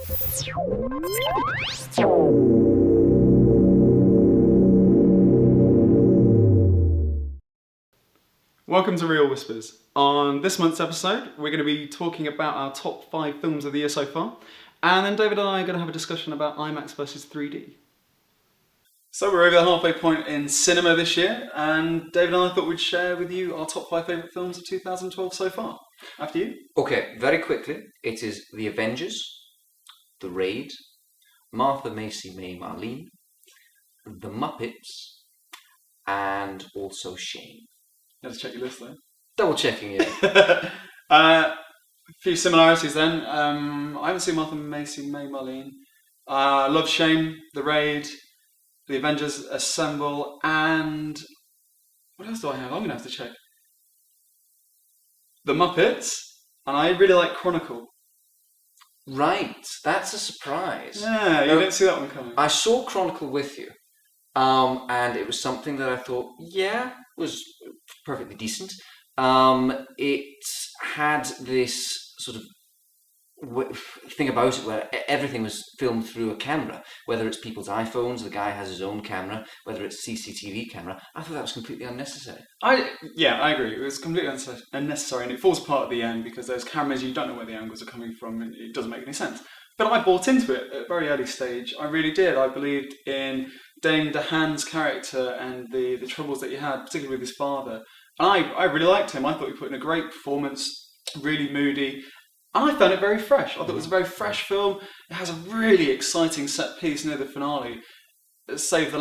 Welcome to Real Whispers. On this month's episode, we're going to be talking about our top 5 films of the year so far, and then David and I are going to have a discussion about IMAX versus 3D. So we're over the halfway point in cinema this year, and David and I thought we'd share with you our top 5 favourite films of 2012 so far. After you. Okay, very quickly, it is The Avengers, The Raid, Martha, Macy, May, Marlene, The Muppets, and also Shane. You have to check your list though. Double checking, yeah. A few similarities then. I haven't seen Martha, Macy, May, Marlene. I love Shane, The Raid, The Avengers Assemble, and what else do I have? I'm going to have to check. The Muppets, and I really like Chronicle. Right, that's a surprise. Yeah, you didn't see that one coming. I saw Chronicle with you, and it was something that I thought, was perfectly decent. It had this sort of thing about it where everything was filmed through a camera, whether it's people's iPhones, the guy has his own camera, whether it's CCTV camera. I thought that was completely unnecessary. I agree. It was completely unnecessary, and it falls apart at the end because there's cameras, you don't know where the angles are coming from, and it doesn't make any sense. But I bought into it at a very early stage. I really did. I believed in Dane DeHaan's character and the troubles that he had, particularly with his father. And I really liked him. I thought he put in a great performance, really moody. And I found it very fresh. I thought it was a very fresh film. It has a really exciting set piece near the finale, save the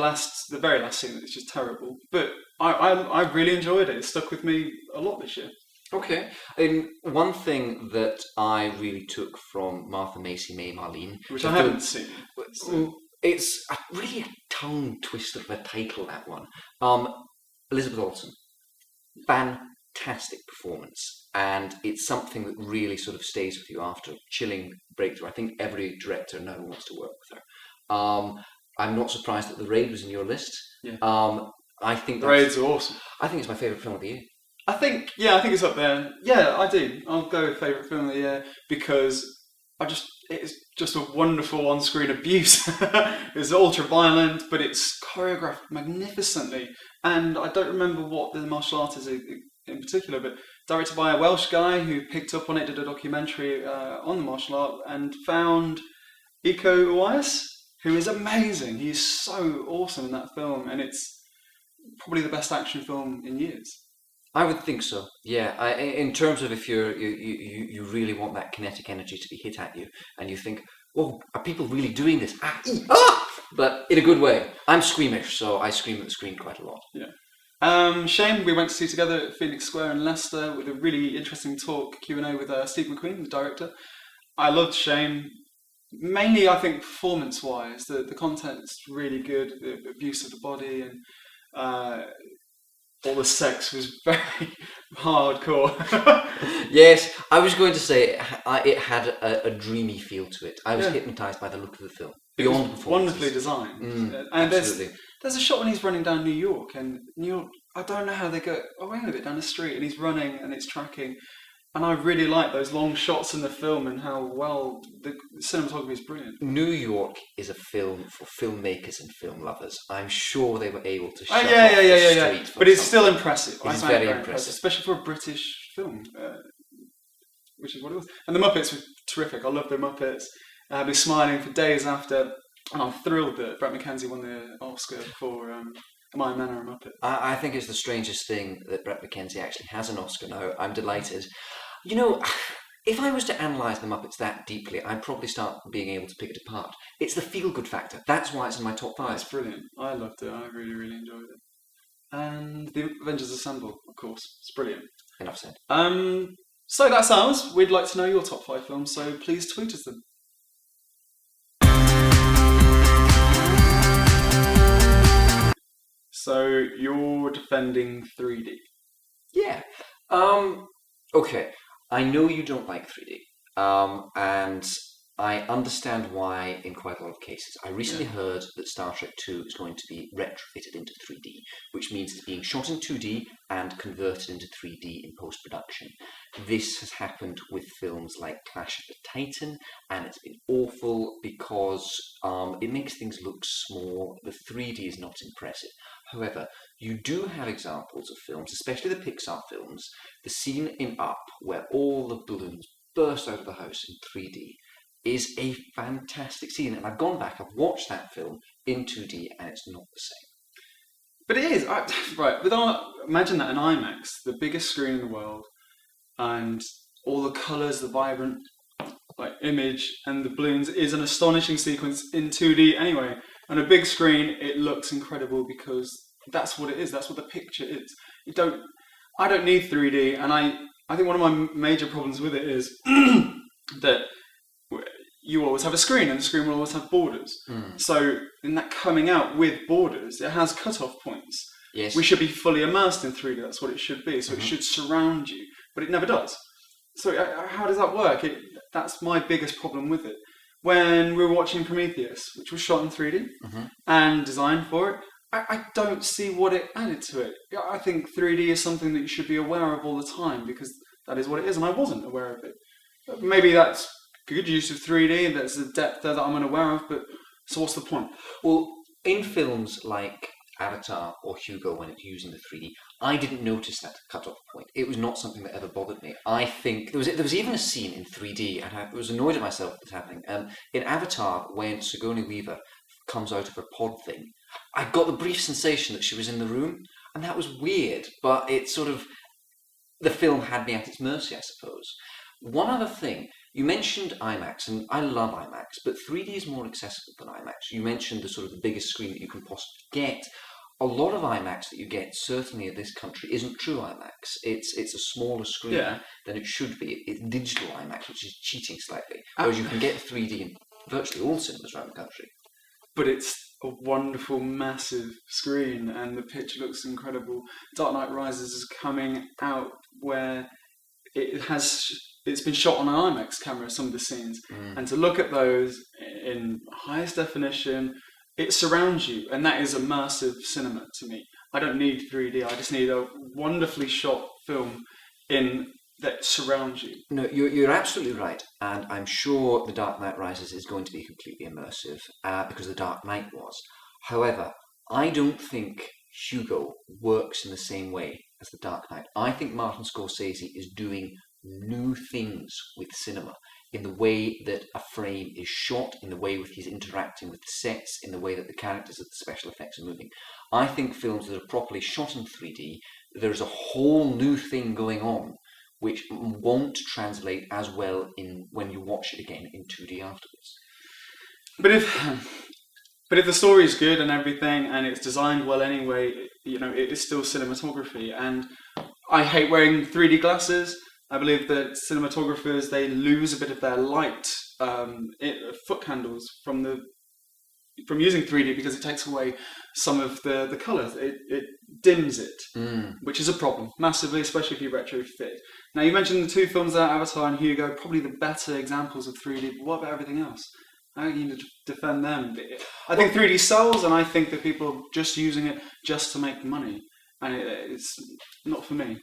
very last scene, it's just terrible. But I really enjoyed it. It stuck with me a lot this year. Okay. And one thing that I really took from Martha, Macy, May, Marlene, which I haven't seen. It's a really tongue twister of a title, that one. Elizabeth Olsen. Fantastic performance, and it's something that really sort of stays with you after a chilling breakthrough. I think every director now wants to work with her. I'm not surprised that The Raid was in your list. Yeah. I think The Raid's awesome. I think it's my favourite film of the year. I think it's up there. Yeah, I do. I'll go with favourite film of the year because it's just a wonderful on-screen abuse. It's ultra violent, but it's choreographed magnificently. And I don't remember what the martial art is in particular, but directed by a Welsh guy who picked up on it, did a documentary on the martial art, and found Iko Uwais, who is amazing. He's so awesome in that film, and it's probably the best action film in years. I would think so. Yeah, in terms of if you really want that kinetic energy to be hit at you, and you think, "Oh, are people really doing this?" But in a good way. I'm squeamish, so I scream at the screen quite a lot. Yeah. Shane, we went to see together at Phoenix Square in Leicester with a really interesting talk, Q&A with Steve McQueen, the director. I loved Shane, mainly I think performance-wise. The content's really good, the abuse of the body, and all the sex was very hardcore. Yes, I was going to say it had a dreamy feel to it. I was hypnotised by the look of the film. Beyond performance. Wonderfully designed. And there's a shot when he's running down New York, and New York, I don't know how they go away with it down the street, and he's running and it's tracking. And I really like those long shots in the film and how well the cinematography is brilliant. New York is a film for filmmakers and film lovers. I'm sure they were able to show yeah. But it's still impressive. It's very impressive. Especially for a British film, which is what it was. And the Muppets were terrific. I love the Muppets. I've been smiling for days after, and I'm thrilled that Brett McKenzie won the Oscar for My Man or a Muppet. I think it's the strangest thing that Brett McKenzie actually has an Oscar now. I'm delighted. You know, if I was to analyse the Muppets that deeply, I'd probably start being able to pick it apart. It's the feel-good factor. That's why it's in my top 5. It's brilliant. I loved it. I really, really enjoyed it. And The Avengers Assemble, of course. It's brilliant. Enough said. So that's ours. We'd like to know your top 5 films, so please tweet us them. So you're defending 3D. Yeah. Okay. I know you don't like 3D. And I understand why in quite a lot of cases. I recently heard that Star Trek 2 is going to be retrofitted into 3D, which means it's being shot in 2D and converted into 3D in post-production. This has happened with films like Clash of the Titan, and it's been awful because it makes things look small. The 3D is not impressive. However, you do have examples of films, especially the Pixar films, the scene in Up where all the balloons burst out of the house in 3D is a fantastic scene. And I've gone back, I've watched that film in 2D, and it's not the same. But it is. Right, imagine that in IMAX, the biggest screen in the world, and all the colours, the vibrant image, and the balloons is an astonishing sequence in 2D anyway. On a big screen, it looks incredible because that's what it is. That's what the picture is. I don't need 3D, and I think one of my major problems with it is that you always have a screen, and the screen will always have borders. So in that coming out with borders, it has cut-off points. Yes. We should be fully immersed in 3D. That's what it should be. So it should surround you, but it never does. So how does that work? That's my biggest problem with it. When we were watching Prometheus, which was shot in 3D and designed for it, I don't see what it added to it. I think 3D is something that you should be aware of all the time because that is what it is, and I wasn't aware of it. Maybe that's good use of 3D, there's a depth there that I'm unaware of, but so what's the point? Well, in films like Avatar or Hugo, when it's using the 3D, I didn't notice that cut-off point. It was not something that ever bothered me. I think there was even a scene in 3D, and I was annoyed at myself that was happening. In Avatar, when Sigourney Weaver comes out of her pod thing, I got the brief sensation that she was in the room, and that was weird, but it sort of, the film had me at its mercy, I suppose. One other thing, you mentioned IMAX, and I love IMAX, but 3D is more accessible than IMAX. You mentioned the sort of the biggest screen that you can possibly get. A lot of IMAX that you get, certainly in this country, isn't true IMAX. It's a smaller screen than it should be. It's digital IMAX, which is cheating slightly. Whereas you can get 3D in virtually all cinemas around the country. But it's a wonderful, massive screen, and the picture looks incredible. Dark Knight Rises is coming out where it's been shot on an IMAX camera, some of the scenes, and to look at those in highest definition, it surrounds you, and that is immersive cinema to me. I don't need 3D, I just need a wonderfully shot film that surrounds you. No, you're absolutely right, and I'm sure The Dark Knight Rises is going to be completely immersive, because The Dark Knight was. However, I don't think Hugo works in the same way as The Dark Knight. I think Martin Scorsese is doing new things with cinema, in the way that a frame is shot, in the way that he's interacting with the sets, in the way that the characters of the special effects are moving. I think films that are properly shot in 3D, there's a whole new thing going on, which won't translate as well when you watch it again in 2D afterwards. But if the story is good and everything, and it's designed well anyway, it is still cinematography. And I hate wearing 3D glasses. I believe that cinematographers, they lose a bit of their light foot candles from using 3D because it takes away some of the colours. It dims it, which is a problem massively, especially if you retrofit. Now, you mentioned the two films there, Avatar and Hugo, probably the better examples of 3D, but what about everything else? How are you going to defend them? I think 3D sells, and I think that people are just using it just to make money, and it's not for me.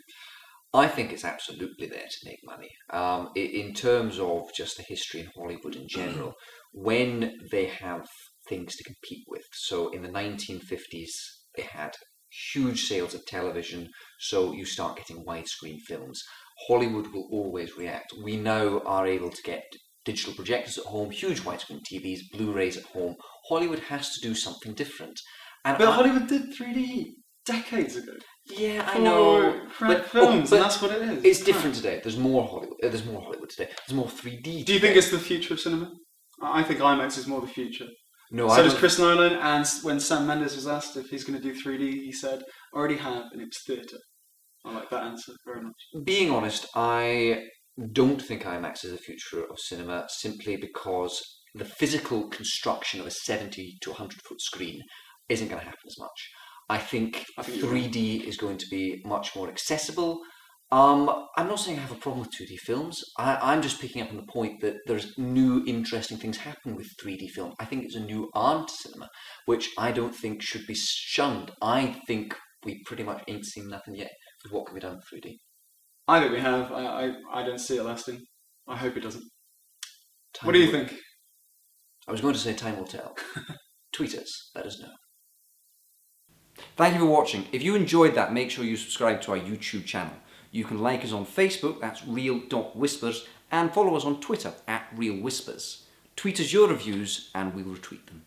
I think it's absolutely there to make money. In terms of just the history in Hollywood in general, when they have things to compete with. So in the 1950s, they had huge sales of television, so you start getting widescreen films. Hollywood will always react. We now are able to get digital projectors at home, huge widescreen TVs, Blu-rays at home. Hollywood has to do something different. But Hollywood did 3D decades ago. Yeah, I know. But films, and that's what it is. It's different today. There's more Hollywood. There's more Hollywood today. There's more 3D. Do you think it's the future of cinema? I think IMAX is more the future. No, so does Chris Nolan. And when Sam Mendes was asked if he's going to do 3D, he said, "I already have, and it's theatre." I like that answer very much. Being honest, I don't think IMAX is the future of cinema, simply because the physical construction of a 70 to 100-foot screen isn't going to happen as much. I think 3D is going to be much more accessible. I'm not saying I have a problem with 2D films. I'm just picking up on the point that there's new, interesting things happening with 3D film. I think it's a new arm to cinema, which I don't think should be shunned. I think we pretty much ain't seen nothing yet with what can be done with 3D. I think we have. I don't see it lasting. I hope it doesn't. Time What do you will- think? I was going to say time will tell. Tweet us, let us know. Thank you for watching. If you enjoyed that, make sure you subscribe to our YouTube channel. You can like us on Facebook, that's real.whispers, and follow us on Twitter @realwhispers. Tweet us your reviews and we'll retweet them.